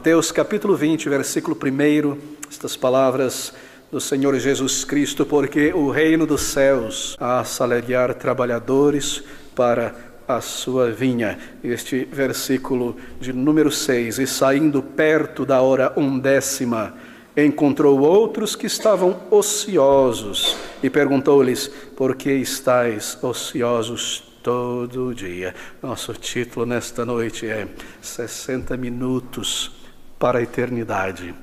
Mateus capítulo 20, versículo 1, estas palavras do Senhor Jesus Cristo: porque o reino dos céus há assalariar trabalhadores para a sua vinha. Este versículo de número 6: e saindo perto da hora 11ª, encontrou outros que estavam ociosos e perguntou-lhes: por que estáis ociosos todo o dia? Nosso título nesta noite é 60 minutos para a eternidade.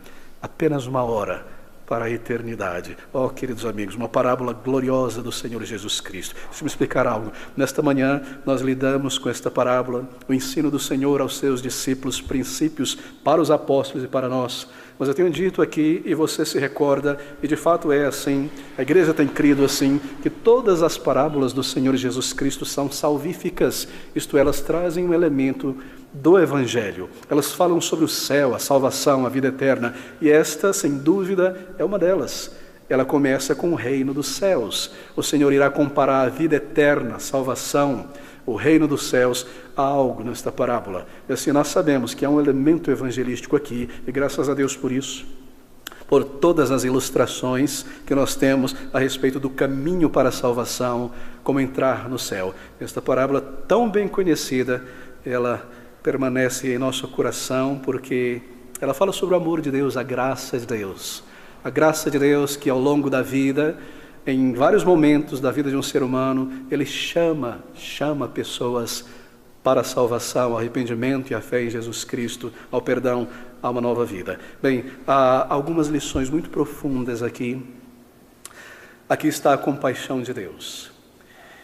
Apenas uma hora para a eternidade. Oh, queridos amigos, uma parábola gloriosa do Senhor Jesus Cristo. Deixa eu me explicar algo. Nesta manhã, nós lidamos com esta parábola, o ensino do Senhor aos seus discípulos, princípios para os apóstolos e para nós. Mas eu tenho dito aqui, e você se recorda, e de fato é assim, a igreja tem crido assim, que todas as parábolas do Senhor Jesus Cristo são salvíficas, isto é, elas trazem um elemento do Evangelho. Elas falam sobre o céu, a salvação, a vida eterna, e esta, sem dúvida, é uma delas. Ela começa com o reino dos céus. O Senhor irá comparar a vida eterna, a salvação, o reino dos céus a algo nesta parábola. E assim nós sabemos que há um elemento evangelístico aqui, e graças a Deus por isso, por todas as ilustrações que nós temos a respeito do caminho para a salvação, como entrar no céu. Esta parábola tão bem conhecida, ela permanece em nosso coração porque ela fala sobre o amor de Deus, a graça de Deus. A graça de Deus que ao longo da vida, em vários momentos da vida de um ser humano, Ele chama pessoas para a salvação, ao arrependimento e à fé em Jesus Cristo, ao perdão, a uma nova vida. Bem, há algumas lições muito profundas aqui. Aqui está a compaixão de Deus.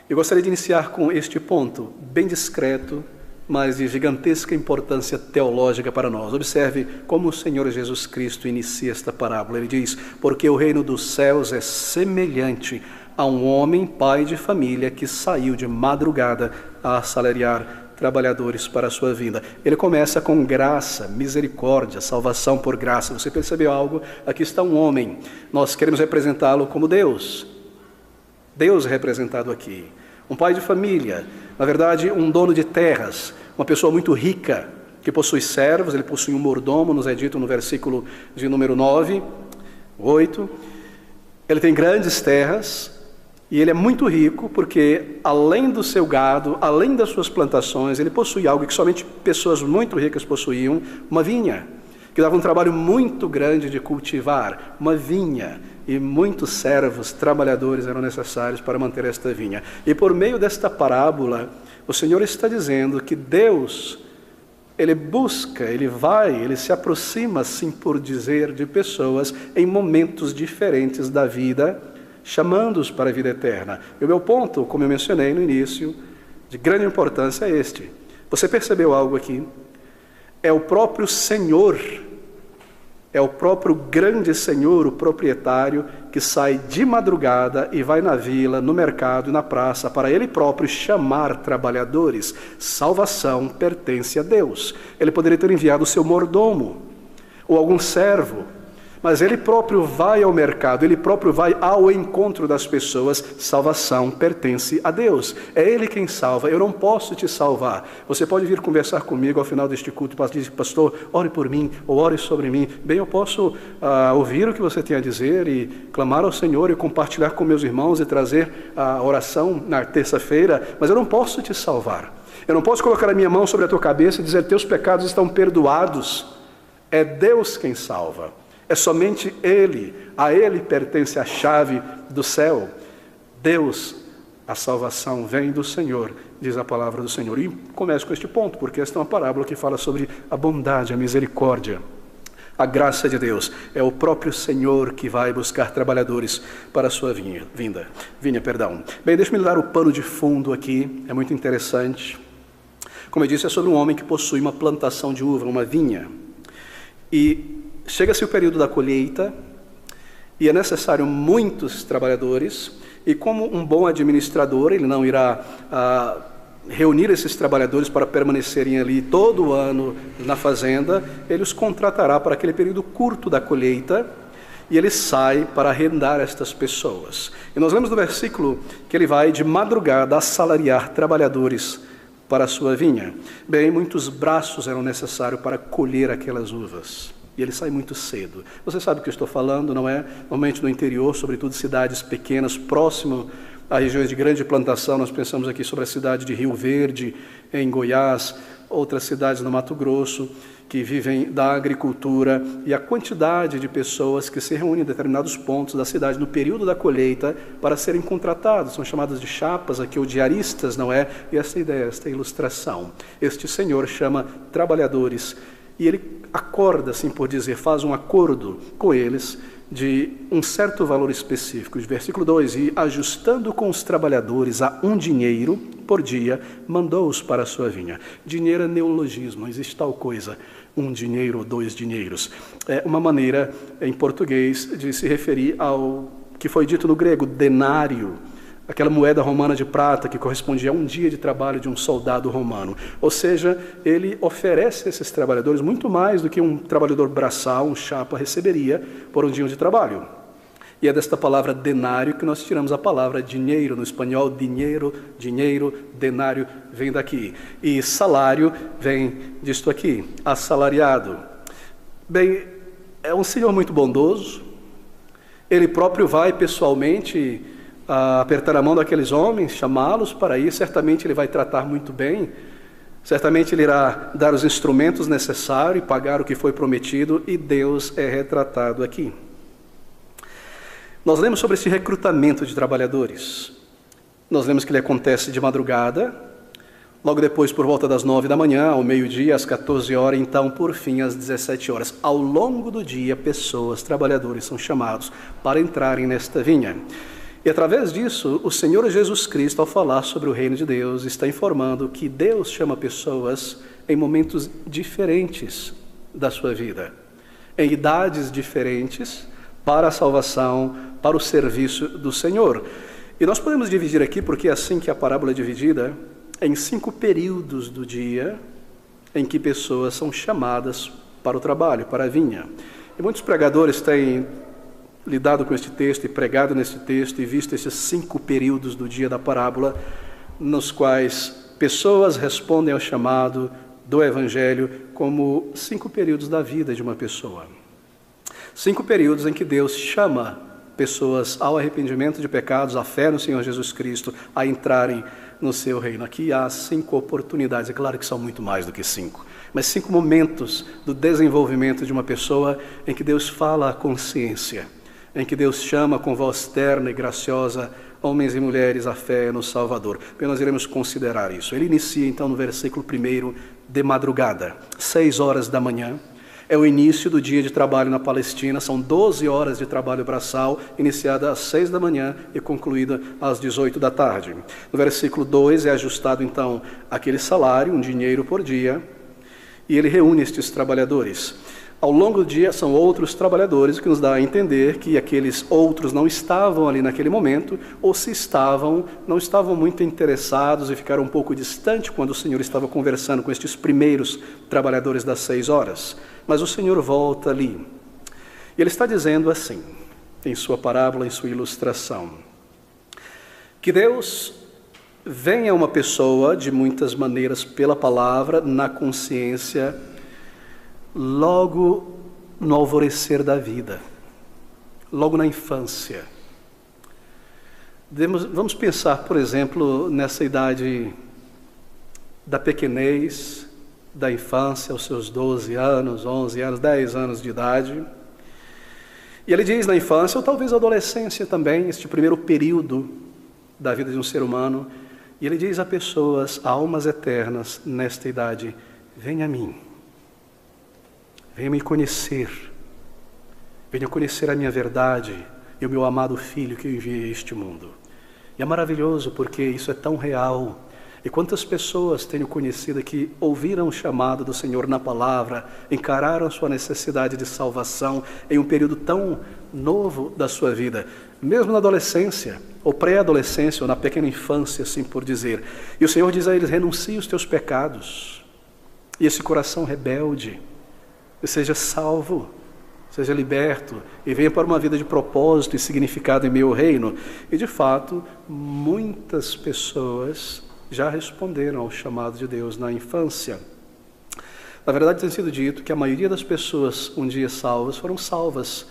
Eu gostaria de iniciar com este ponto, bem discreto, mas de gigantesca importância teológica para nós. Observe como o Senhor Jesus Cristo inicia esta parábola. Ele diz: porque o reino dos céus é semelhante a um homem, pai de família, que saiu de madrugada a assalariar trabalhadores para a sua vinda. Ele começa com graça, misericórdia, salvação por graça. Você percebeu algo? Aqui está um homem. Nós queremos representá-lo como Deus. Deus é representado aqui. Um pai de família, na verdade um dono de terras, uma pessoa muito rica, que possui servos, ele possui um mordomo, nos é dito no versículo de número 9, 8. Ele tem grandes terras e ele é muito rico porque, além do seu gado, além das suas plantações, ele possui algo que somente pessoas muito ricas possuíam: uma vinha, que dava um trabalho muito grande de cultivar, uma vinha. E muitos servos, trabalhadores eram necessários para manter esta vinha. E por meio desta parábola, o Senhor está dizendo que Deus, Ele busca, Ele se aproxima, assim por dizer, de pessoas em momentos diferentes da vida, chamando-os para a vida eterna. E o meu ponto, como eu mencionei no início, de grande importância é este. Você percebeu algo aqui? É o próprio Senhor, é o próprio grande Senhor, o proprietário, que sai de madrugada e vai na vila, no mercado e na praça, para Ele próprio chamar trabalhadores. Salvação pertence a Deus. Ele poderia ter enviado o seu mordomo, ou algum servo, mas Ele próprio vai ao mercado, Ele próprio vai ao encontro das pessoas. Salvação pertence a Deus. É Ele quem salva. Eu não posso te salvar. Você pode vir conversar comigo ao final deste culto e dizer: pastor, ore por mim, ou ore sobre mim. Bem, eu posso ouvir o que você tem a dizer e clamar ao Senhor e compartilhar com meus irmãos e trazer a oração na terça-feira, mas eu não posso te salvar. Eu não posso colocar a minha mão sobre a tua cabeça e dizer: teus pecados estão perdoados. É Deus quem salva. É somente Ele, a Ele pertence a chave do céu. Deus, a salvação vem do Senhor, diz a palavra do Senhor. E começo com este ponto, porque esta é uma parábola que fala sobre a bondade, a misericórdia, a graça de Deus. É o próprio Senhor que vai buscar trabalhadores para a sua vinha. Bem, deixa-me dar o pano de fundo aqui, é muito interessante. Como eu disse, é sobre um homem que possui uma plantação de uva, uma vinha. E chega-se o período da colheita e é necessário muitos trabalhadores, e como um bom administrador, ele não irá reunir esses trabalhadores para permanecerem ali todo o ano na fazenda. Ele os contratará para aquele período curto da colheita e ele sai para arrendar estas pessoas. E nós lemos no versículo que ele vai de madrugada assalariar trabalhadores para a sua vinha. Bem, muitos braços eram necessários para colher aquelas uvas. E ele sai muito cedo. Você sabe o que eu estou falando, não é? Normalmente no interior, sobretudo cidades pequenas, próximo a regiões de grande plantação. Nós pensamos aqui sobre a cidade de Rio Verde, em Goiás, outras cidades no Mato Grosso, que vivem da agricultura, e a quantidade de pessoas que se reúnem em determinados pontos da cidade no período da colheita para serem contratados. São chamadas de chapas aqui, ou diaristas, não é? E essa ideia, esta ilustração. Este senhor chama trabalhadores e ele acorda, assim por dizer, faz um acordo com eles de um certo valor específico. Versículo 2, e ajustando com os trabalhadores a 1 dinheiro por dia, mandou-os para a sua vinha. Dinheiro é neologismo, não existe tal coisa, 1 dinheiro ou 2 dinheiros. É uma maneira, em português, de se referir ao que foi dito no grego, denário, aquela moeda romana de prata que correspondia a 1 dia de trabalho de um soldado romano. Ou seja, ele oferece a esses trabalhadores muito mais do que um trabalhador braçal, um chapa, receberia por 1 dia de trabalho. E é desta palavra denário que nós tiramos a palavra dinheiro. No espanhol, dinheiro, denário vem daqui. E salário vem disto aqui, assalariado. Bem, é um senhor muito bondoso. Ele próprio vai pessoalmente apertar a mão daqueles homens, chamá-los para ir. Certamente ele vai tratar muito bem. Certamente ele irá dar os instrumentos necessários e pagar o que foi prometido. E Deus é retratado aqui. Nós lemos sobre esse recrutamento de trabalhadores. Nós lemos que ele acontece de madrugada, logo depois por volta das 9 da manhã, ao meio-dia, às 14 horas, então por fim às 17 horas. Ao longo do dia, pessoas, trabalhadores são chamados para entrarem nesta vinha. E através disso, o Senhor Jesus Cristo, ao falar sobre o reino de Deus, está informando que Deus chama pessoas em momentos diferentes da sua vida, em idades diferentes, para a salvação, para o serviço do Senhor. E nós podemos dividir aqui, porque é assim que a parábola é dividida, em 5 períodos do dia em que pessoas são chamadas para o trabalho, para a vinha. E muitos pregadores têm lidado com este texto e pregado neste texto e visto esses 5 períodos do dia da parábola, nos quais pessoas respondem ao chamado do Evangelho como 5 períodos da vida de uma pessoa. 5 períodos em que Deus chama pessoas ao arrependimento de pecados, à fé no Senhor Jesus Cristo, a entrarem no seu reino. Aqui há 5 oportunidades, é claro que são muito mais do que 5, mas 5 momentos do desenvolvimento de uma pessoa em que Deus fala à consciência, em que Deus chama com voz terna e graciosa homens e mulheres à fé no Salvador. Bem, nós iremos considerar isso. Ele inicia então no versículo 1 de madrugada, 6 horas da manhã. É o início do dia de trabalho na Palestina, são 12 horas de trabalho braçal, iniciada às 6 da manhã e concluída às 18 da tarde. No versículo 2 é ajustado então aquele salário, 1 dinheiro por dia, e ele reúne estes trabalhadores. Ao longo do dia são outros trabalhadores, o que nos dá a entender que aqueles outros não estavam ali naquele momento, ou se estavam, não estavam muito interessados e ficaram um pouco distantes quando o Senhor estava conversando com estes primeiros trabalhadores das 6 horas. Mas o Senhor volta ali. E Ele está dizendo assim, em sua parábola, em sua ilustração, que Deus vem a uma pessoa de muitas maneiras pela palavra, na consciência, logo no alvorecer da vida, logo na infância. Vamos pensar, por exemplo, nessa idade da pequenez, da infância, aos seus 12 anos, 11 anos, 10 anos de idade. E ele diz na infância, ou talvez adolescência também, este primeiro período da vida de um ser humano, e ele diz a pessoas, a almas eternas, nesta idade, venha a mim. Venha me conhecer, venha conhecer a minha verdade e o meu amado Filho que eu enviei a este mundo. E é maravilhoso porque isso é tão real. E quantas pessoas tenho conhecido que ouviram o chamado do Senhor na palavra, encararam sua necessidade de salvação em um período tão novo da sua vida, mesmo na adolescência, ou pré-adolescência, ou na pequena infância, assim por dizer. E o Senhor diz a eles, renuncie os teus pecados, e esse coração rebelde, e seja salvo, seja liberto, e venha para uma vida de propósito e significado em meu reino. E de fato, muitas pessoas já responderam ao chamado de Deus na infância. Na verdade, tem sido dito que a maioria das pessoas um dia salvas foram salvas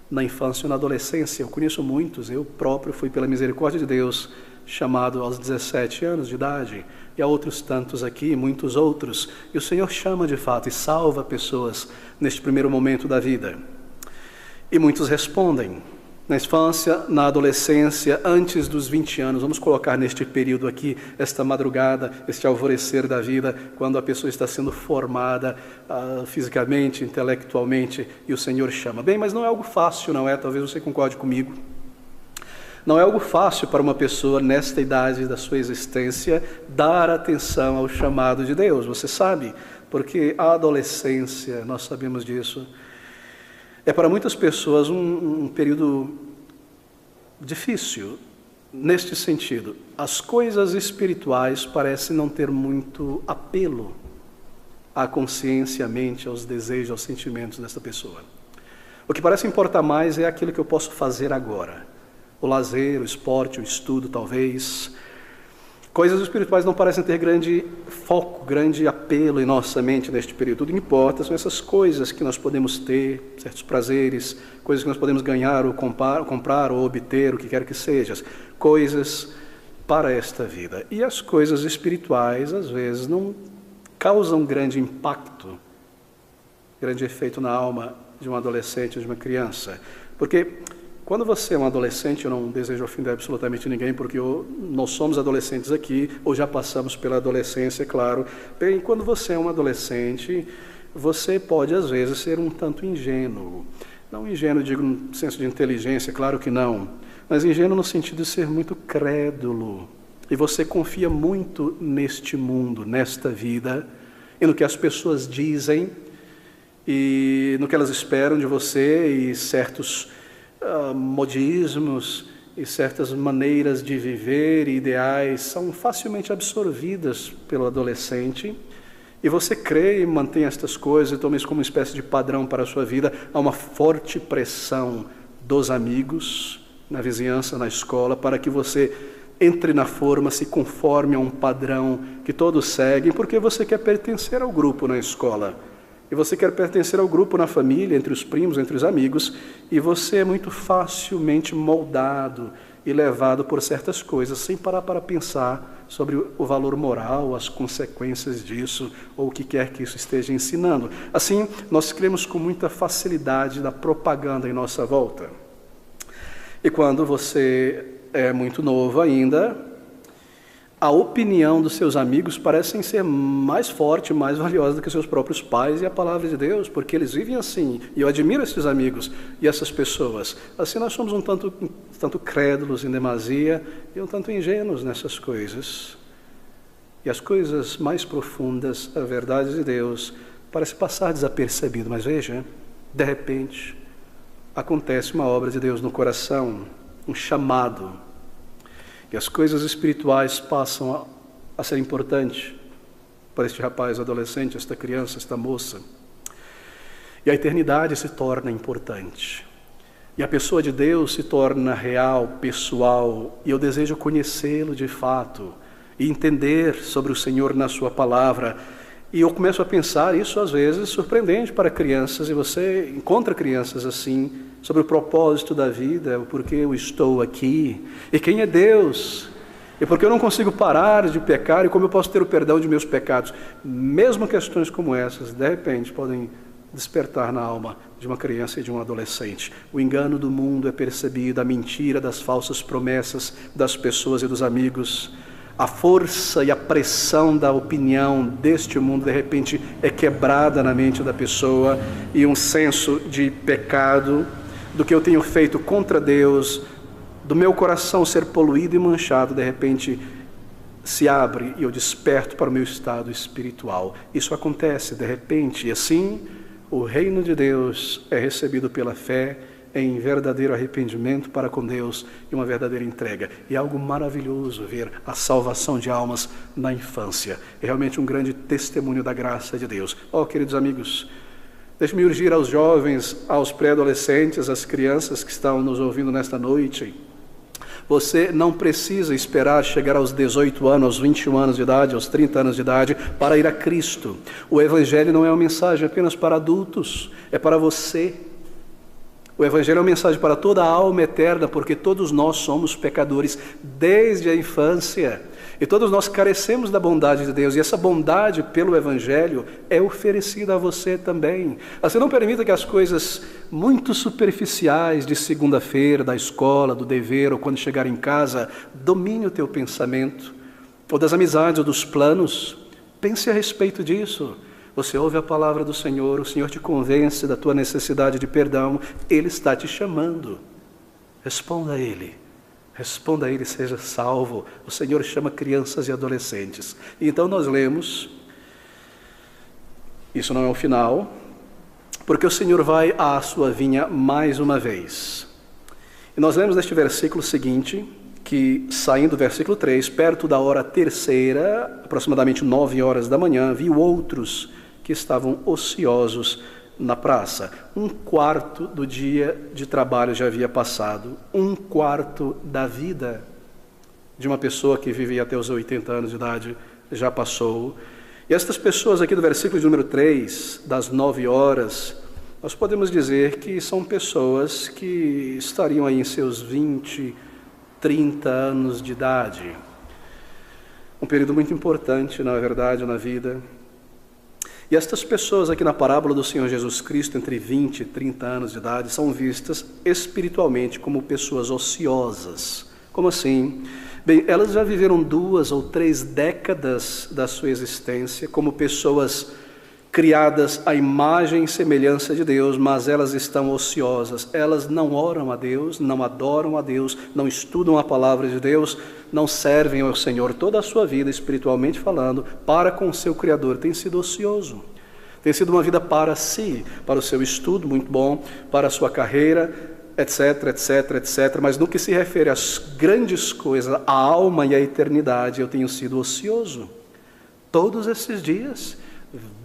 na infância ou na adolescência. Eu conheço muitos, eu próprio fui, pela misericórdia de Deus, chamado aos 17 anos de idade, e há outros tantos aqui, muitos outros, e o Senhor chama de fato e salva pessoas neste primeiro momento da vida. E muitos respondem, na infância, na adolescência, antes dos 20 anos, vamos colocar neste período aqui, esta madrugada, este alvorecer da vida, quando a pessoa está sendo formada fisicamente, intelectualmente, e o Senhor chama. Bem, mas não é algo fácil, não é? Talvez você concorde comigo. Não é algo fácil para uma pessoa, nesta idade da sua existência, dar atenção ao chamado de Deus, você sabe, porque a adolescência, nós sabemos disso, é para muitas pessoas um período difícil, neste sentido. As coisas espirituais parecem não ter muito apelo à consciência, à mente, aos desejos, aos sentimentos desta pessoa. O que parece importar mais é aquilo que eu posso fazer agora. O lazer, o esporte, o estudo, talvez. Coisas espirituais não parecem ter grande foco, grande apelo em nossa mente neste período. Tudo que importa são essas coisas que nós podemos ter, certos prazeres, coisas que nós podemos ganhar ou comprar ou obter, o que quer que seja. Coisas para esta vida. E as coisas espirituais, às vezes, não causam grande impacto, grande efeito na alma de um adolescente ou de uma criança. Porque quando você é um adolescente, eu não desejo ofender absolutamente ninguém, porque nós somos adolescentes aqui, ou já passamos pela adolescência, claro. Bem, quando você é um adolescente, você pode, às vezes, ser um tanto ingênuo. Não ingênuo, digo, no senso de inteligência, claro que não. Mas ingênuo no sentido de ser muito crédulo. E você confia muito neste mundo, nesta vida, e no que as pessoas dizem, e no que elas esperam de você, e certos modismos e certas maneiras de viver e ideais são facilmente absorvidas pelo adolescente, e você crê e mantém estas coisas e toma isso como uma espécie de padrão para a sua vida. Há uma forte pressão dos amigos, na vizinhança, na escola, para que você entre na forma, se conforme a um padrão que todos seguem, porque você quer pertencer ao grupo na escola. E você quer pertencer ao grupo na família, entre os primos, entre os amigos, e você é muito facilmente moldado e levado por certas coisas, sem parar para pensar sobre o valor moral, as consequências disso, ou o que quer que isso esteja ensinando. Assim, nós cremos com muita facilidade na propaganda em nossa volta. E quando você é muito novo ainda, a opinião dos seus amigos parecem ser mais forte, mais valiosa do que seus próprios pais e a palavra de Deus, porque eles vivem assim. E eu admiro esses amigos e essas pessoas. Assim nós somos um tanto crédulos em demasia e um tanto ingênuos nessas coisas. E as coisas mais profundas, a verdade de Deus, parece passar desapercebido. Mas veja, de repente, acontece uma obra de Deus no coração, um chamado. E as coisas espirituais passam a ser importantes para este rapaz, adolescente, esta criança, esta moça. E a eternidade se torna importante. E a pessoa de Deus se torna real, pessoal. E eu desejo conhecê-lo de fato e entender sobre o Senhor na sua palavra. E eu começo a pensar, isso às vezes surpreendente para crianças, e você encontra crianças assim, sobre o propósito da vida, o porquê eu estou aqui, e quem é Deus, e porque eu não consigo parar de pecar, e como eu posso ter o perdão de meus pecados. Mesmo questões como essas, de repente, podem despertar na alma de uma criança e de um adolescente. O engano do mundo é percebido, a mentira das falsas promessas das pessoas e dos amigos. A força e a pressão da opinião deste mundo, de repente, é quebrada na mente da pessoa, e um senso de pecado, do que eu tenho feito contra Deus, do meu coração ser poluído e manchado, de repente se abre e eu desperto para o meu estado espiritual. Isso acontece de repente, e assim o reino de Deus é recebido pela fé, em verdadeiro arrependimento para com Deus e uma verdadeira entrega. E é algo maravilhoso ver a salvação de almas na infância. É realmente um grande testemunho da graça de Deus. Queridos amigos, deixe-me urgir aos jovens, aos pré-adolescentes, às crianças que estão nos ouvindo nesta noite, Você não precisa esperar chegar aos 18 anos, aos 21 anos de idade, aos 30 anos de idade, para ir a Cristo. O Evangelho não é uma mensagem apenas para adultos, é para você. O Evangelho é uma mensagem para toda a alma eterna, porque todos nós somos pecadores desde a infância. E todos nós carecemos da bondade de Deus, e essa bondade pelo Evangelho é oferecida a você também. Você não permita que as coisas muito superficiais de segunda-feira, da escola, do dever, ou quando chegar em casa, domine o teu pensamento, ou das amizades, ou dos planos. Pense a respeito disso. Você ouve a palavra do Senhor, o Senhor te convence da tua necessidade de perdão, Ele está te chamando. Responda a Ele. Responda a Ele, seja salvo. O Senhor chama crianças e adolescentes. E então nós lemos, isso não é o final, porque o Senhor vai à sua vinha mais uma vez. E nós lemos neste versículo seguinte, que saindo do versículo 3, perto da hora terceira, aproximadamente 9 horas da manhã, viu outros que estavam ociosos na praça. 1/4 do dia de trabalho já havia passado, 1/4 da vida de uma pessoa que vivia até os 80 anos de idade já passou. E estas pessoas aqui do versículo de número 3, das 9 horas, nós podemos dizer que são pessoas que estariam aí em seus 20, 30 anos de idade. Um período muito importante, na verdade, na vida. E estas pessoas aqui na parábola do Senhor Jesus Cristo, entre 20 e 30 anos de idade, são vistas espiritualmente como pessoas ociosas. Como assim? Bem, elas já viveram 2 ou 3 décadas da sua existência como pessoas criadas à imagem e semelhança de Deus, mas elas estão ociosas. Elas não oram a Deus, não adoram a Deus, não estudam a palavra de Deus, não servem ao Senhor. Toda a sua vida, espiritualmente falando, para com o seu Criador, tem sido ocioso. Tem sido uma vida para si, para o seu estudo, muito bom, para a sua carreira, etc, etc, etc. Mas no que se refere às grandes coisas, à alma e à eternidade, eu tenho sido ocioso. Todos esses dias,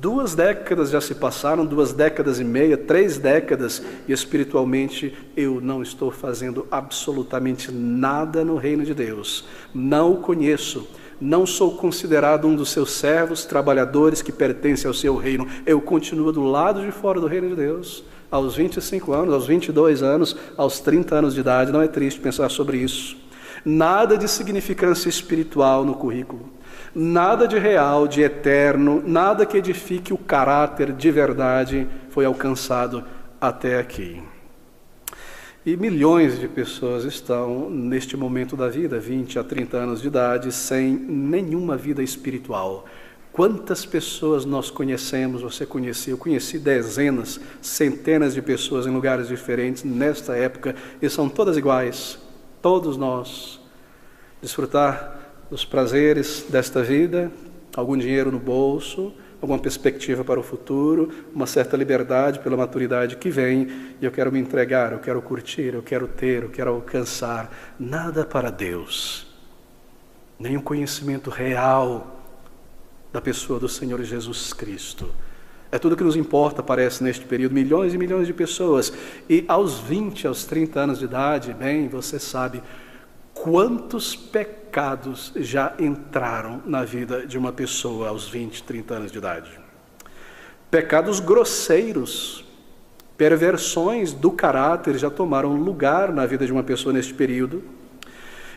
2 décadas já se passaram, 2 décadas e meia, 3 décadas, e espiritualmente eu não estou fazendo absolutamente nada no reino de Deus. Não o conheço, não sou considerado um dos seus servos, trabalhadores que pertencem ao seu reino. Eu continuo do lado de fora do reino de Deus, aos 25 anos, aos 22 anos, aos 30 anos de idade. Não é triste pensar sobre isso. Nada de significância espiritual no currículo. Nada de real, de eterno, nada que edifique o caráter de verdade foi alcançado até aqui. E milhões de pessoas estão neste momento da vida, 20 a 30 anos de idade, sem nenhuma vida espiritual. Quantas pessoas nós conhecemos, você conheceu? Eu conheci dezenas, centenas de pessoas em lugares diferentes nesta época, e são todas iguais, todos nós. Desfrutar dos prazeres desta vida, algum dinheiro no bolso, alguma perspectiva para o futuro, uma certa liberdade pela maturidade que vem, e eu quero me entregar, eu quero curtir, eu quero ter, eu quero alcançar. Nada para Deus, nenhum conhecimento real da pessoa do Senhor Jesus Cristo. É tudo que nos importa, parece, neste período. Milhões e milhões de pessoas. E aos 20, aos 30 anos de idade, bem, você sabe quantos pecados já entraram na vida de uma pessoa aos 20, 30 anos de idade. Pecados grosseiros, perversões do caráter já tomaram lugar na vida de uma pessoa neste período.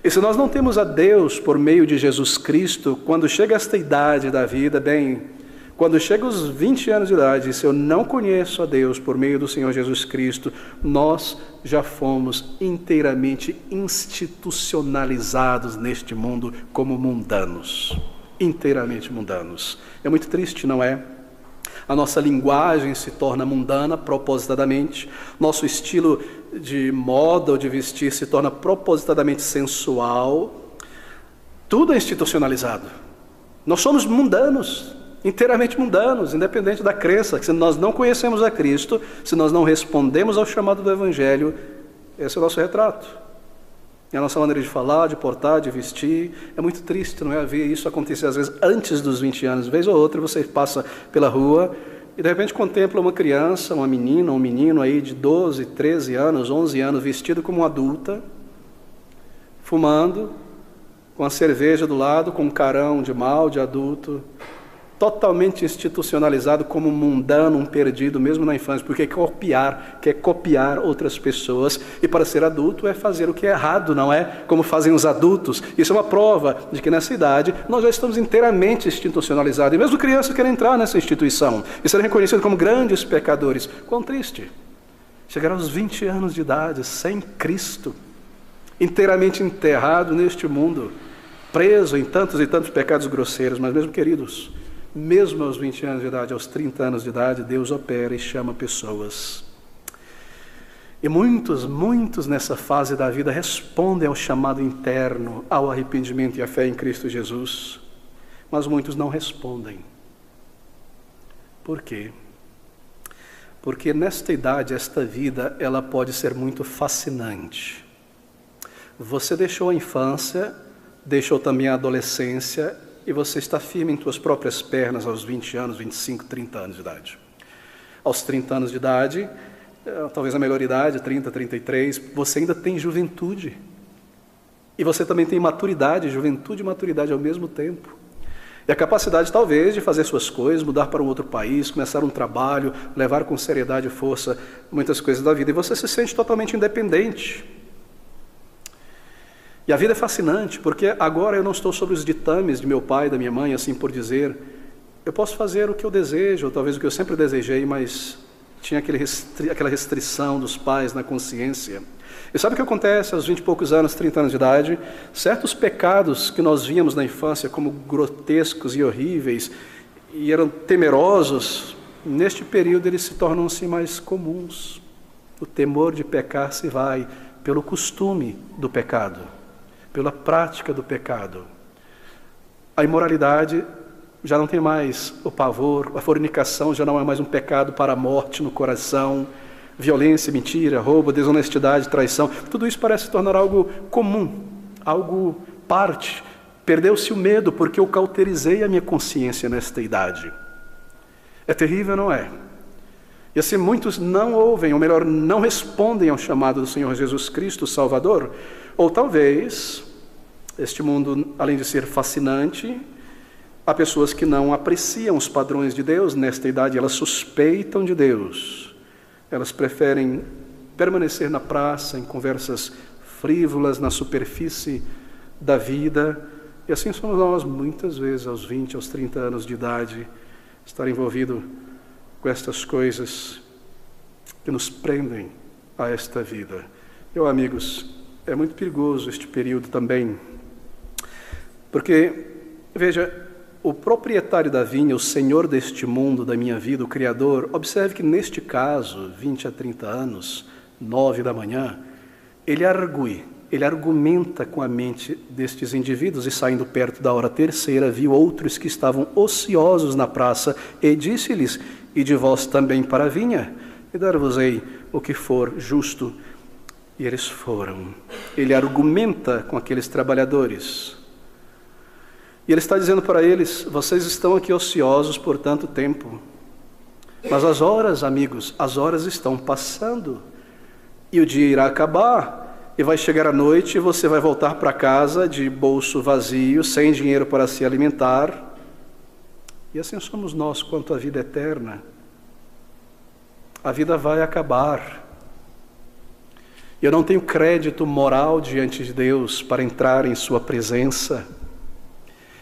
E se nós não temos a Deus por meio de Jesus Cristo, quando chega esta idade da vida, bem, quando chega os 20 anos de idade, e se eu não conheço a Deus por meio do Senhor Jesus Cristo, nós já fomos inteiramente institucionalizados neste mundo como mundanos, inteiramente mundanos. É muito triste, não é? A nossa linguagem se torna mundana propositadamente, nosso estilo de moda ou de vestir se torna propositadamente sensual, tudo é institucionalizado. Nós somos mundanos, inteiramente mundanos, independente da crença, que se nós não conhecemos a Cristo, se nós não respondemos ao chamado do Evangelho, esse é o nosso retrato. É a nossa maneira de falar, de portar, de vestir. É muito triste, não é? Ver isso acontecer às vezes antes dos 20 anos. Vez ou outra você passa pela rua e de repente contempla uma criança, uma menina, um menino aí de 12, 13 anos, 11 anos, vestido como uma adulta, fumando, com a cerveja do lado, com um carão de mal, de adulto, totalmente institucionalizado como um mundano, um perdido, mesmo na infância, porque quer copiar outras pessoas, e para ser adulto é fazer o que é errado, não é? Como fazem os adultos. Isso é uma prova de que nessa idade nós já estamos inteiramente institucionalizados, e mesmo crianças querem entrar nessa instituição e serem reconhecidos como grandes pecadores. Quão triste! Chegar aos 20 anos de idade, sem Cristo, inteiramente enterrado neste mundo, preso em tantos e tantos pecados grosseiros. Mas mesmo, queridos, mesmo aos 20 anos de idade, aos 30 anos de idade, Deus opera e chama pessoas. E muitos nessa fase da vida respondem ao chamado interno, ao arrependimento e à fé em Cristo Jesus, mas muitos não respondem. Por quê? Porque nesta idade, esta vida, ela pode ser muito fascinante. Você deixou a infância, deixou também a adolescência, e você está firme em suas próprias pernas aos 20 anos, 25, 30 anos de idade. Aos 30 anos de idade, talvez a melhor idade, 30, 33, você ainda tem juventude. E você também tem maturidade, juventude e maturidade ao mesmo tempo. E a capacidade, talvez, de fazer suas coisas, mudar para um outro país, começar um trabalho, levar com seriedade e força muitas coisas da vida. E você se sente totalmente independente. E a vida é fascinante, porque agora eu não estou sob os ditames de meu pai, da minha mãe, assim por dizer. Eu posso fazer o que eu desejo, ou talvez o que eu sempre desejei, mas tinha aquela restrição dos pais na consciência. E sabe o que acontece aos 20 e poucos anos, 30 anos de idade? Certos pecados que nós víamos na infância como grotescos e horríveis, e eram temerosos, neste período eles se tornam-se mais comuns. O temor de pecar se vai pelo costume do pecado, pela prática do pecado. A imoralidade já não tem mais o pavor, a fornicação já não é mais um pecado para a morte no coração, violência, mentira, roubo, desonestidade, traição, tudo isso parece se tornar algo comum, algo parte. Perdeu-se o medo porque eu cauterizei a minha consciência nesta idade. É terrível, não é? E assim muitos não ouvem, ou melhor, não respondem ao chamado do Senhor Jesus Cristo, o Salvador. Ou talvez, este mundo, além de ser fascinante, há pessoas que não apreciam os padrões de Deus nesta idade, elas suspeitam de Deus. Elas preferem permanecer na praça, em conversas frívolas, na superfície da vida. E assim somos nós, muitas vezes, aos 20, aos 30 anos de idade, estar envolvido com estas coisas que nos prendem a esta vida. Amigos, é muito perigoso este período também, porque, veja, o proprietário da vinha, o Senhor deste mundo, da minha vida, o Criador, observe que neste caso, 20 a 30 anos, 9 da manhã, ele argumenta com a mente destes indivíduos, e saindo perto da hora terceira, viu outros que estavam ociosos na praça, e disse-lhes: ide vós também para a vinha, e dar-vos-ei o que for justo. E eles foram. Ele argumenta com aqueles trabalhadores. E ele está dizendo para eles: vocês estão aqui ociosos por tanto tempo, mas as horas, amigos, as horas estão passando, e o dia irá acabar, e vai chegar a noite, e você vai voltar para casa de bolso vazio, sem dinheiro para se alimentar. E assim somos nós quanto à vida eterna. A vida vai acabar. Eu não tenho crédito moral diante de Deus para entrar em sua presença.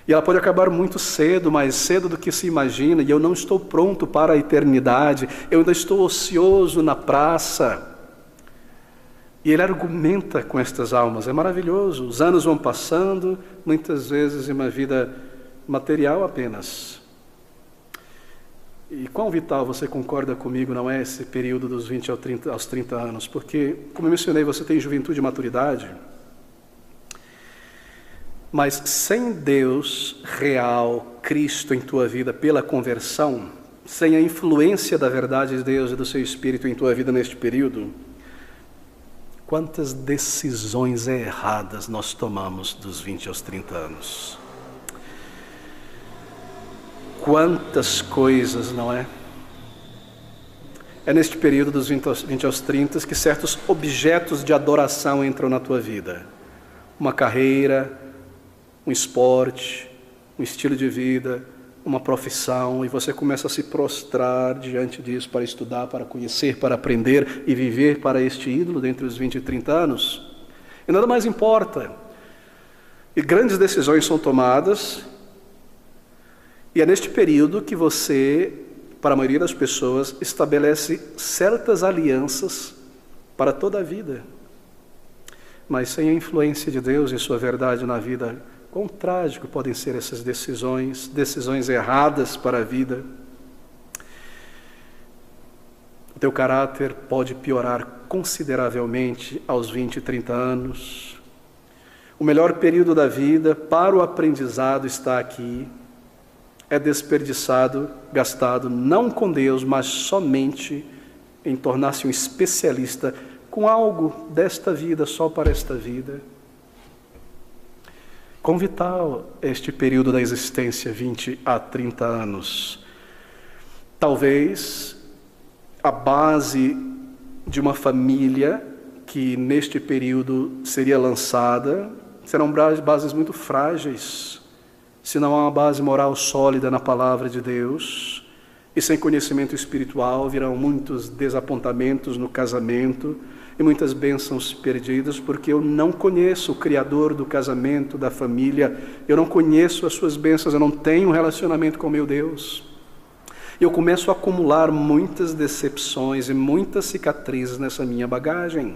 E ela pode acabar muito cedo, mais cedo do que se imagina, e eu não estou pronto para a eternidade, eu ainda estou ocioso na praça. E ele argumenta com estas almas, é maravilhoso, os anos vão passando, muitas vezes em uma vida material apenas. E quão vital, você concorda comigo, não é esse período dos 20 aos 30 anos? Porque, como eu mencionei, você tem juventude e maturidade. Mas sem Deus real, Cristo em tua vida pela conversão, sem a influência da verdade de Deus e do seu Espírito em tua vida neste período, quantas decisões erradas nós tomamos dos 20 aos 30 anos. Quantas coisas, não é? É neste período dos 20 aos 30 que certos objetos de adoração entram na tua vida. uma carreira, um esporte, um estilo de vida, uma profissão, e você começa a se prostrar diante disso para estudar, para conhecer, para aprender e viver para este ídolo dentre os 20 e 30 anos. E nada mais importa. E grandes decisões são tomadas, e é neste período que você, para a maioria das pessoas, estabelece certas alianças para toda a vida. Mas sem a influência de Deus e sua verdade na vida, quão trágico podem ser essas decisões erradas para a vida. O teu caráter pode piorar consideravelmente aos 20 e 30 anos. O melhor período da vida para o aprendizado está aqui. É desperdiçado, gastado, não com Deus, mas somente em tornar-se um especialista com algo desta vida, só para esta vida. Quão vital este período da existência, 20 a 30 anos. Talvez a base de uma família que neste período seria lançada serão bases muito frágeis, se não há uma base moral sólida na palavra de Deus, e sem conhecimento espiritual virão muitos desapontamentos no casamento e muitas bênçãos perdidas, porque eu não conheço o Criador do casamento, da família, eu não conheço as suas bênçãos, eu não tenho um relacionamento com meu Deus. Eu começo a acumular muitas decepções e muitas cicatrizes nessa minha bagagem.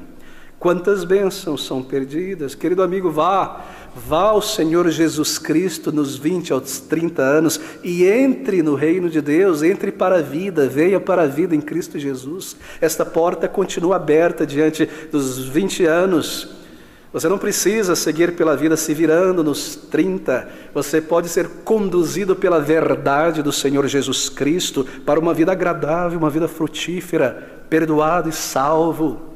Quantas bênçãos são perdidas? Querido amigo, vá ao Senhor Jesus Cristo nos 20 aos 30 anos e entre no reino de Deus, entre para a vida, venha para a vida em Cristo Jesus. Esta porta continua aberta diante dos 20 anos. Você não precisa seguir pela vida se virando nos 30. Você pode ser conduzido pela verdade do Senhor Jesus Cristo para uma vida agradável, uma vida frutífera, perdoado e salvo.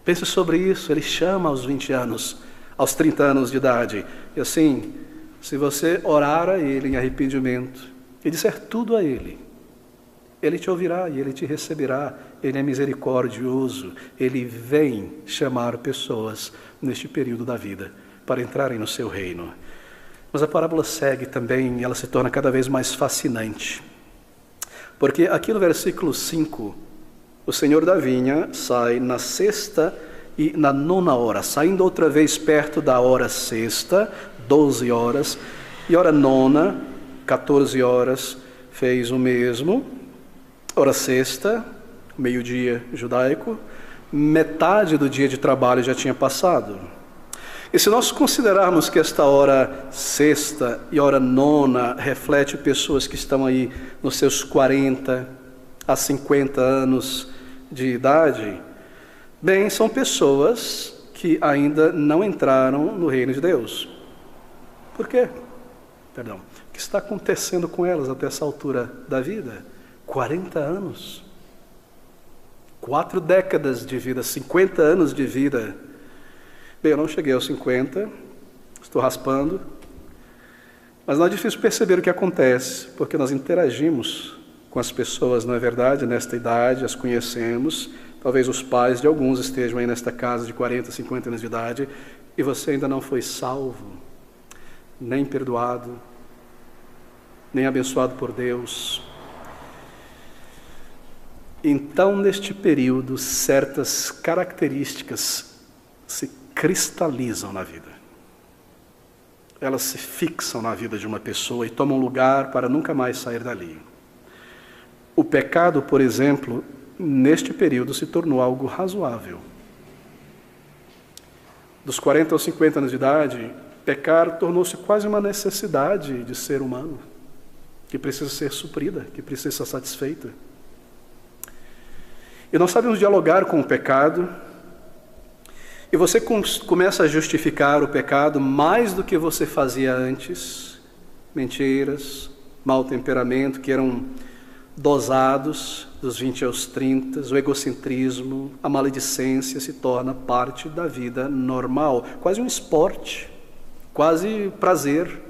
Pense sobre isso, ele chama aos 20 anos, aos 30 anos de idade. E assim, se você orar a ele em arrependimento e disser tudo a ele, ele te ouvirá e ele te receberá. Ele é misericordioso, ele vem chamar pessoas neste período da vida para entrarem no seu reino. Mas a parábola segue também, ela se torna cada vez mais fascinante. Porque aqui no versículo 5, o senhor da vinha sai na sexta e na nona hora, saindo outra vez perto da hora sexta, 12 horas, e hora nona, 14 horas, fez o mesmo. Hora sexta, meio-dia judaico, metade do dia de trabalho já tinha passado. E se nós considerarmos que esta hora sexta e hora nona reflete pessoas que estão aí nos seus 40 a 50 anos de idade, bem, são pessoas que ainda não entraram no reino de Deus. Por quê? O que está acontecendo com elas até essa altura da vida? 40 anos. 4 décadas de vida, 50 anos de vida. Bem, eu não cheguei aos 50, estou raspando, mas não é difícil perceber o que acontece, porque nós interagimos com as pessoas, não é verdade? Nesta idade, as conhecemos. Talvez os pais de alguns estejam aí nesta casa de 40, 50 anos de idade, e você ainda não foi salvo, nem perdoado, nem abençoado por Deus. Então, neste período, certas características se cristalizam na vida. Elas se fixam na vida de uma pessoa e tomam lugar para nunca mais sair dali. O pecado, por exemplo, neste período se tornou algo razoável. Dos 40 aos 50 anos de idade, pecar tornou-se quase uma necessidade de ser humano, que precisa ser suprida, que precisa ser satisfeita. E nós sabemos dialogar com o pecado, e você começa a justificar o pecado mais do que você fazia antes. Mentiras, mau temperamento, que eram dosados dos 20 aos 30, o egocentrismo, a maledicência se torna parte da vida normal, quase um esporte, quase prazer.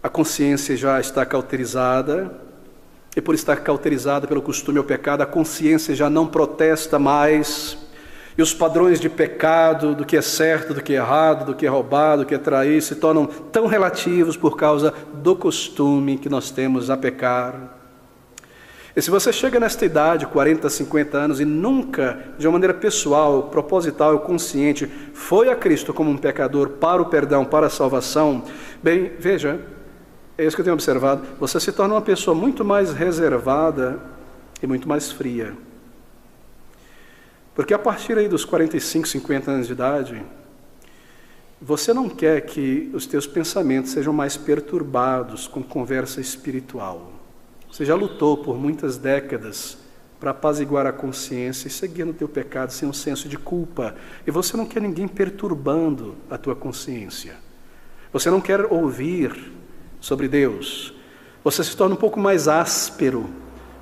A consciência já está cauterizada, e por estar cauterizada pelo costume ao pecado, a consciência já não protesta mais, E os padrões de pecado, do que é certo, do que é errado, do que é roubado, do que é trair, se tornam tão relativos por causa do costume que nós temos a pecar. E se você chega nesta idade, 40, 50 anos, e nunca, de uma maneira pessoal, proposital, consciente, foi a Cristo como um pecador para o perdão, para a salvação, bem, veja, é isso que eu tenho observado, você se torna uma pessoa muito mais reservada e muito mais fria. Porque a partir aí dos 45, 50 anos de idade, você não quer que os teus pensamentos sejam mais perturbados com conversa espiritual. Você já lutou por muitas décadas para apaziguar a consciência e seguir no teu pecado sem um senso de culpa. E você não quer ninguém perturbando a tua consciência. Você não quer ouvir sobre Deus. Você se torna um pouco mais áspero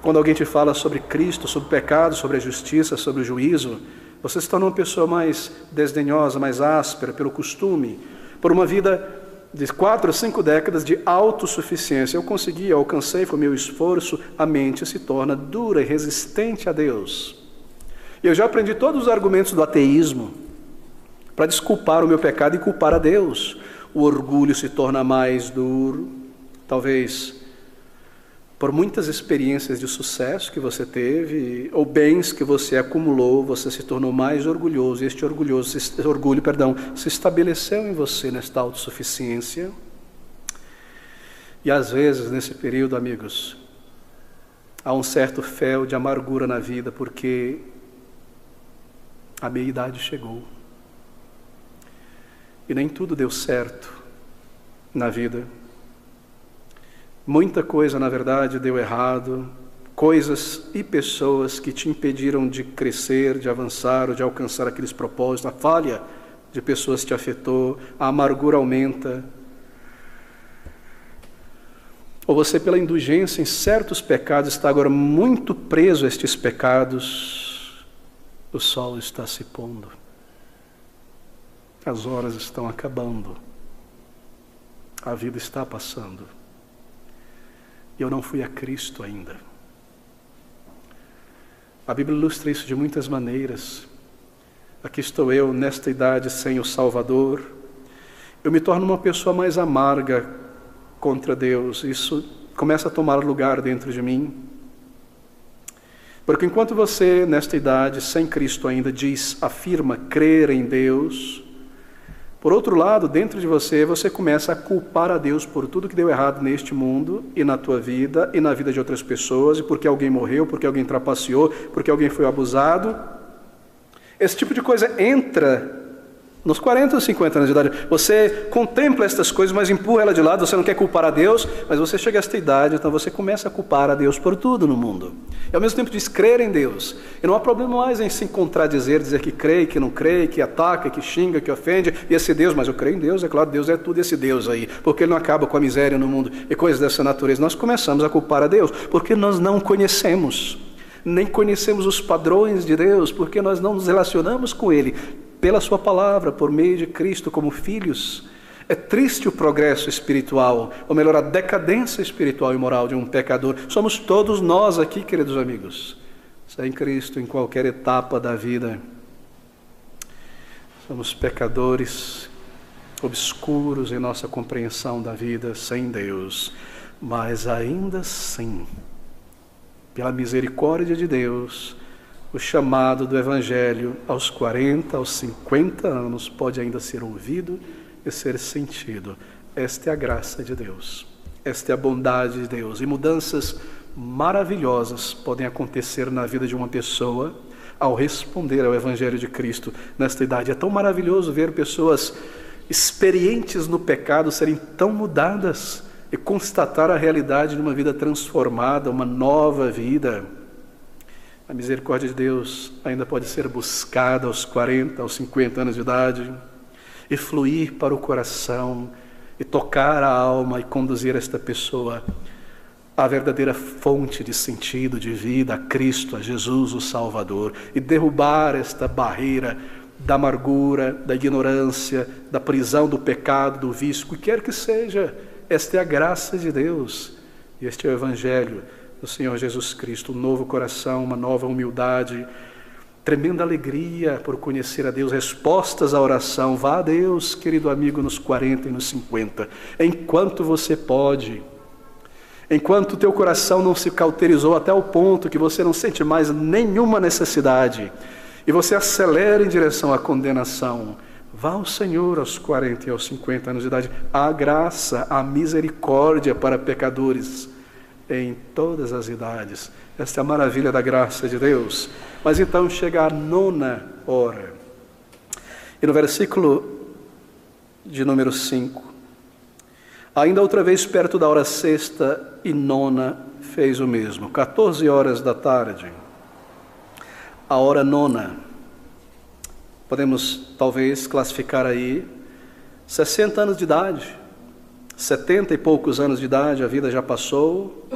quando alguém te fala sobre Cristo, sobre o pecado, sobre a justiça, sobre o juízo. Você se torna uma pessoa mais desdenhosa, mais áspera pelo costume, por uma vida de 4 ou 5 décadas de autossuficiência. Eu consegui, alcancei, foi meu esforço, a mente se torna dura e resistente a Deus. E eu já aprendi todos os argumentos do ateísmo para desculpar o meu pecado e culpar a Deus. O orgulho se torna mais duro, talvez por muitas experiências de sucesso que você teve, ou bens que você acumulou, você se tornou mais orgulhoso, e este orgulho, se estabeleceu em você nesta autossuficiência. E às vezes, nesse período, amigos, há um certo fel de amargura na vida, porque a meia-idade chegou. E nem tudo deu certo na vida. Muita coisa, na verdade, deu errado, coisas e pessoas que te impediram de crescer, de avançar ou de alcançar aqueles propósitos. A falha de pessoas te afetou, a amargura aumenta. Ou você, pela indulgência em certos pecados, está agora muito preso a estes pecados. O sol está se pondo. As horas estão acabando. A vida está passando. Eu não fui a Cristo ainda. A Bíblia ilustra isso de muitas maneiras. Aqui estou eu, nesta idade, sem o Salvador. Eu me torno uma pessoa mais amarga contra Deus. Isso começa a tomar lugar dentro de mim. Porque enquanto você, nesta idade, sem Cristo ainda, afirma crer em Deus, por outro lado, dentro de você, você começa a culpar a Deus por tudo que deu errado neste mundo e na tua vida e na vida de outras pessoas, e porque alguém morreu, porque alguém trapaceou, porque alguém foi abusado. Esse tipo de coisa entra nos 40 ou 50 anos de idade. Você contempla estas coisas, mas empurra ela de lado, você não quer culpar a Deus, mas você chega a esta idade, então você começa a culpar a Deus por tudo no mundo. E ao mesmo tempo diz crer em Deus. E não há problema mais em se contradizer, dizer que crê, que não crê, que ataca, que xinga, que ofende, e esse Deus, mas eu creio em Deus, é claro, Deus é tudo esse Deus aí, porque Ele não acaba com a miséria no mundo e coisas dessa natureza. Nós começamos a culpar a Deus, porque nós não conhecemos, nem conhecemos os padrões de Deus, porque nós não nos relacionamos com Ele, pela sua palavra, por meio de Cristo, como filhos. É triste o progresso espiritual, ou melhor, a decadência espiritual e moral de um pecador. Somos todos nós aqui, queridos amigos, sem Cristo em qualquer etapa da vida. Somos pecadores obscuros em nossa compreensão da vida sem Deus, mas ainda assim, pela misericórdia de Deus, o chamado do Evangelho aos 40, aos 50 anos pode ainda ser ouvido e ser sentido. Esta é a graça de Deus, esta é a bondade de Deus. E mudanças maravilhosas podem acontecer na vida de uma pessoa ao responder ao Evangelho de Cristo nesta idade. É tão maravilhoso ver pessoas experientes no pecado serem tão mudadas e constatar a realidade de uma vida transformada, uma nova vida. A misericórdia de Deus ainda pode ser buscada aos 40, aos 50 anos de idade e fluir para o coração e tocar a alma e conduzir esta pessoa à verdadeira fonte de sentido, de vida, a Cristo, a Jesus, o Salvador, e derrubar esta barreira da amargura, da ignorância, da prisão do pecado, do vício, o que quer que seja. Esta é a graça de Deus e este é o Evangelho do Senhor Jesus Cristo, um novo coração, uma nova humildade, tremenda alegria por conhecer a Deus, respostas à oração. Vá a Deus, querido amigo, nos 40 e nos 50, enquanto você pode. Enquanto o teu coração não se cauterizou até o ponto que você não sente mais nenhuma necessidade, e você acelera em direção à condenação, vá ao Senhor aos 40 e aos 50 anos de idade. Há graça, há misericórdia para pecadores em todas as idades. Esta é a maravilha da graça de Deus. Mas então chega a 9ª hora. E no versículo de número 5, ainda outra vez perto da hora 6ª e 9ª fez o mesmo. 14 horas da tarde, a hora 9ª. Podemos talvez classificar aí 60 anos de idade, 70 e poucos anos de idade, a vida já passou.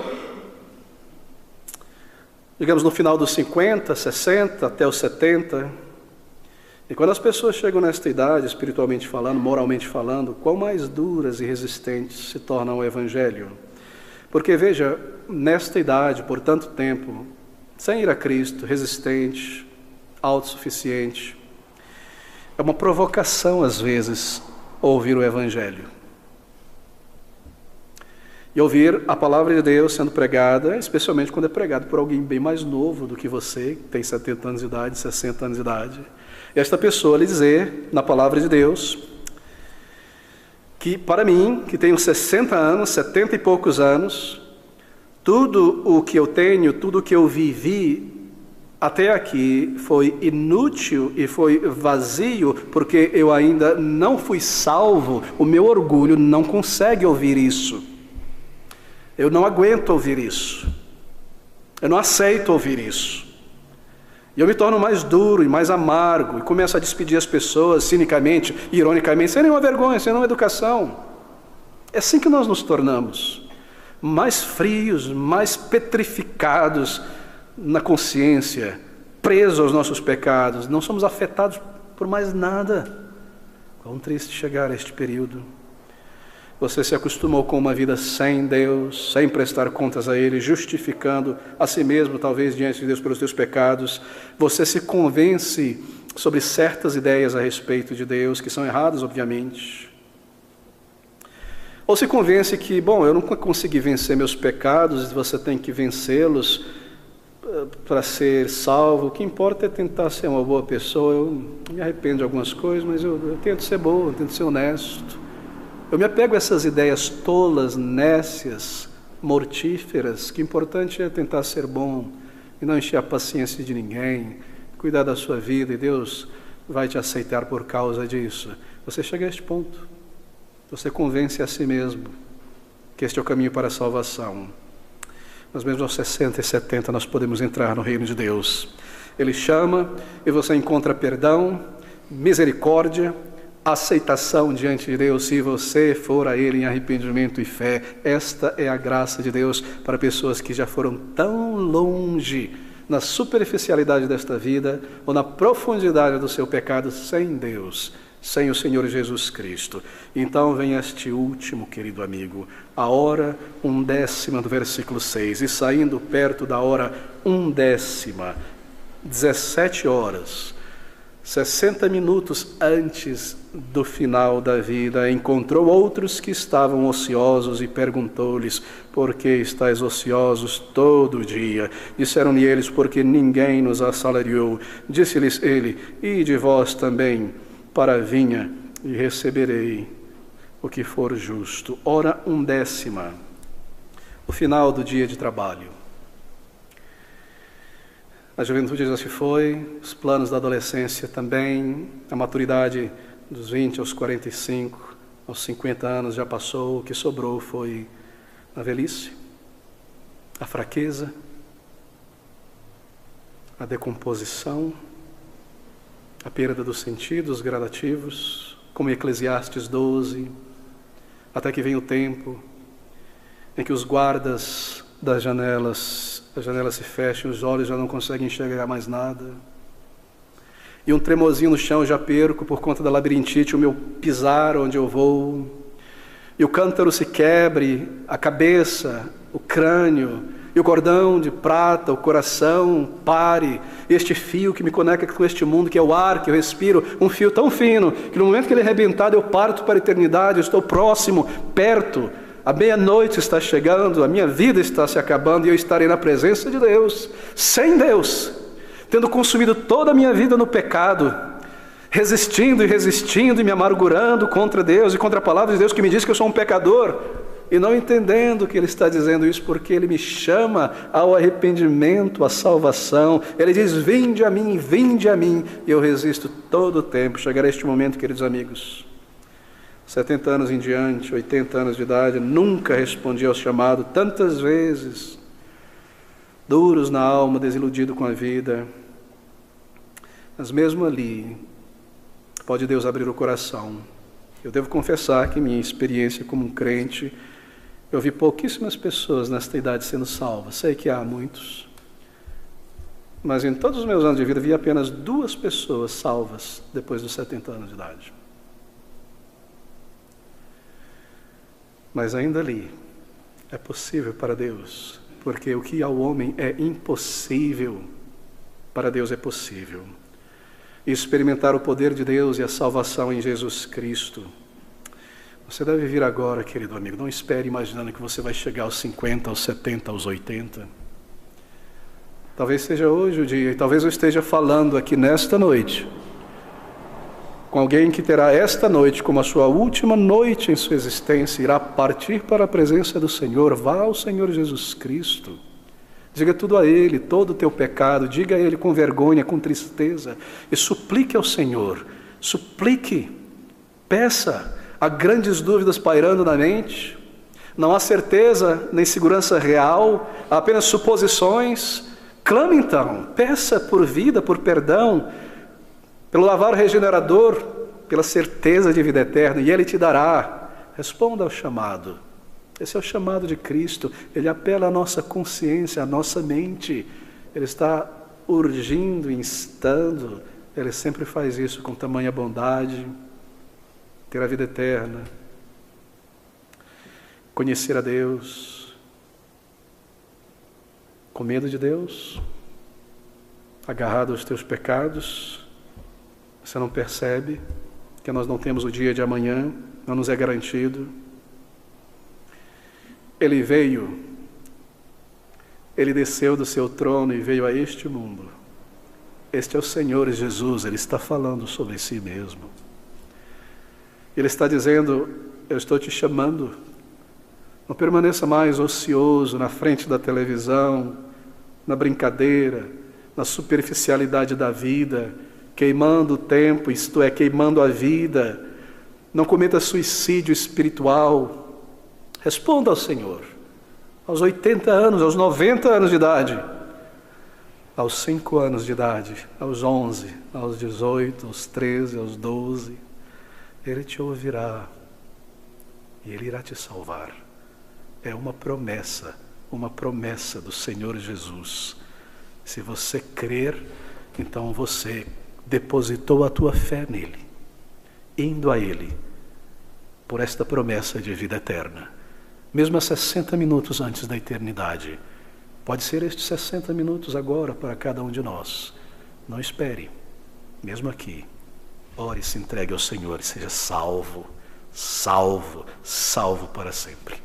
Digamos no final dos 50, 60, até os 70. E quando as pessoas chegam nesta idade, espiritualmente falando, moralmente falando, quão mais duras e resistentes se tornam o Evangelho. Porque veja, nesta idade, por tanto tempo, sem ir a Cristo, resistente, autossuficiente, é uma provocação às vezes ouvir o Evangelho. E ouvir a palavra de Deus sendo pregada, especialmente quando é pregado por alguém bem mais novo do que você, que tem 70 anos de idade, 60 anos de idade. E esta pessoa lhe dizer, na palavra de Deus, que para mim, que tenho 60 anos, 70 e poucos anos, tudo o que eu tenho, tudo o que eu vivi até aqui foi inútil e foi vazio, porque eu ainda não fui salvo. O meu orgulho não consegue ouvir isso. Eu não aguento ouvir isso. Eu não aceito ouvir isso. E eu me torno mais duro e mais amargo, e começo a despedir as pessoas cinicamente, ironicamente, sem nenhuma vergonha, sem nenhuma educação. É assim que nós nos tornamos, mais frios, mais petrificados na consciência, presos aos nossos pecados. Não somos afetados por mais nada. Quão triste chegar a este período. Você se acostumou com uma vida sem Deus, sem prestar contas a Ele, justificando a si mesmo, talvez diante de Deus, pelos teus pecados. Você se convence sobre certas ideias a respeito de Deus, que são erradas, obviamente. Ou se convence que, bom, eu não consegui vencer meus pecados, e você tem que vencê-los para ser salvo. O que importa é tentar ser uma boa pessoa. Eu me arrependo de algumas coisas, mas eu tento ser boa, eu tento ser honesto. Eu me apego a essas ideias tolas, nécias, mortíferas, que o importante é tentar ser bom e não encher a paciência de ninguém, cuidar da sua vida, e Deus vai te aceitar por causa disso. Você chega a este ponto, você convence a si mesmo que este é o caminho para a salvação. Mas mesmo aos 60 e 70 nós podemos entrar no reino de Deus. Ele chama e você encontra perdão, misericórdia, aceitação diante de Deus, se você for a Ele em arrependimento e fé. Esta é a graça de Deus para pessoas que já foram tão longe na superficialidade desta vida ou na profundidade do seu pecado sem Deus, sem o Senhor Jesus Cristo. Então vem este último, querido amigo, a hora 1/10 do versículo 6, e saindo perto da hora 1/10, 17 horas, 60 minutos antes do final da vida, encontrou outros que estavam ociosos e perguntou-lhes: por que estáis ociosos todo o dia? Disseram-lhe eles: porque ninguém nos assalariou. Disse-lhes ele: ide vós também para a vinha e receberei o que for justo. Hora 1/10, o final do dia de trabalho. A juventude já se foi, os planos da adolescência também, a maturidade dos 20 aos 45, aos 50 anos já passou. O que sobrou foi a velhice, a fraqueza, a decomposição, a perda dos sentidos gradativos, como em Eclesiastes 12, até que vem o tempo em que os guardas das janelas, as janelas se fecham, os olhos já não conseguem enxergar mais nada. E um tremorzinho no chão eu já perco por conta da labirintite, o meu pisar onde eu vou. E o cântaro se quebre, a cabeça, o crânio, e o cordão de prata, o coração, pare, este fio que me conecta com este mundo, que é o ar que eu respiro, um fio tão fino, que no momento que ele é arrebentado eu parto para a eternidade, eu estou próximo, perto, a meia-noite está chegando, a minha vida está se acabando e eu estarei na presença de Deus, sem Deus, tendo consumido toda a minha vida no pecado, resistindo e me amargurando contra Deus e contra a palavra de Deus que me diz que eu sou um pecador, e não entendendo que Ele está dizendo isso porque Ele me chama ao arrependimento, à salvação. Ele diz, vinde a mim, e eu resisto todo o tempo. Chegará este momento, queridos amigos, 70 anos em diante, 80 anos de idade, nunca respondi ao chamado, tantas vezes, duros na alma, desiludido com a vida, mas mesmo ali, pode Deus abrir o coração. Eu devo confessar que minha experiência como um crente, eu vi pouquíssimas pessoas nesta idade sendo salvas. Sei que há muitos, mas em todos os meus anos de vida vi apenas 2 pessoas salvas depois dos 70 anos de idade. Mas ainda ali é possível para Deus, porque o que ao homem é impossível, para Deus é possível. E experimentar o poder de Deus e a salvação em Jesus Cristo. Você deve vir agora, querido amigo, não espere imaginando que você vai chegar aos 50, aos 70, aos 80. Talvez seja hoje o dia, e talvez eu esteja falando aqui nesta noite, com alguém que terá esta noite como a sua última noite em sua existência, irá partir para a presença do Senhor. Vá ao Senhor Jesus Cristo. Diga tudo a Ele, todo o teu pecado, diga a Ele com vergonha, com tristeza, e suplique ao Senhor, suplique, peça. Há grandes dúvidas pairando na mente, não há certeza nem segurança real, há apenas suposições. Clame então, peça por vida, por perdão, pelo lavar regenerador, pela certeza de vida eterna, e Ele te dará. Responda ao chamado. Esse é o chamado de Cristo. Ele apela à nossa consciência, à nossa mente. Ele está urgindo, instando. Ele sempre faz isso com tamanha bondade. Ter a vida eterna. Conhecer a Deus. Com medo de Deus. Agarrado aos teus pecados. Você não percebe que nós não temos o dia de amanhã. Não nos é garantido. Ele veio, Ele desceu do seu trono e veio a este mundo. Este é o Senhor Jesus, Ele está falando sobre si mesmo. Ele está dizendo, eu estou te chamando, não permaneça mais ocioso na frente da televisão, na brincadeira, na superficialidade da vida, queimando o tempo, isto é, queimando a vida. Não cometa suicídio espiritual. Responda ao Senhor, aos 80 anos, aos 90 anos de idade, aos 5 anos de idade, aos 11, aos 18, aos 13, aos 12, Ele te ouvirá e Ele irá te salvar. É uma promessa do Senhor Jesus. Se você crer, então você depositou a tua fé nele, indo a Ele, por esta promessa de vida eterna. Mesmo a 60 minutos antes da eternidade. Pode ser estes 60 minutos agora para cada um de nós. Não espere, mesmo aqui. Ore, se entregue ao Senhor e seja salvo, salvo, salvo para sempre.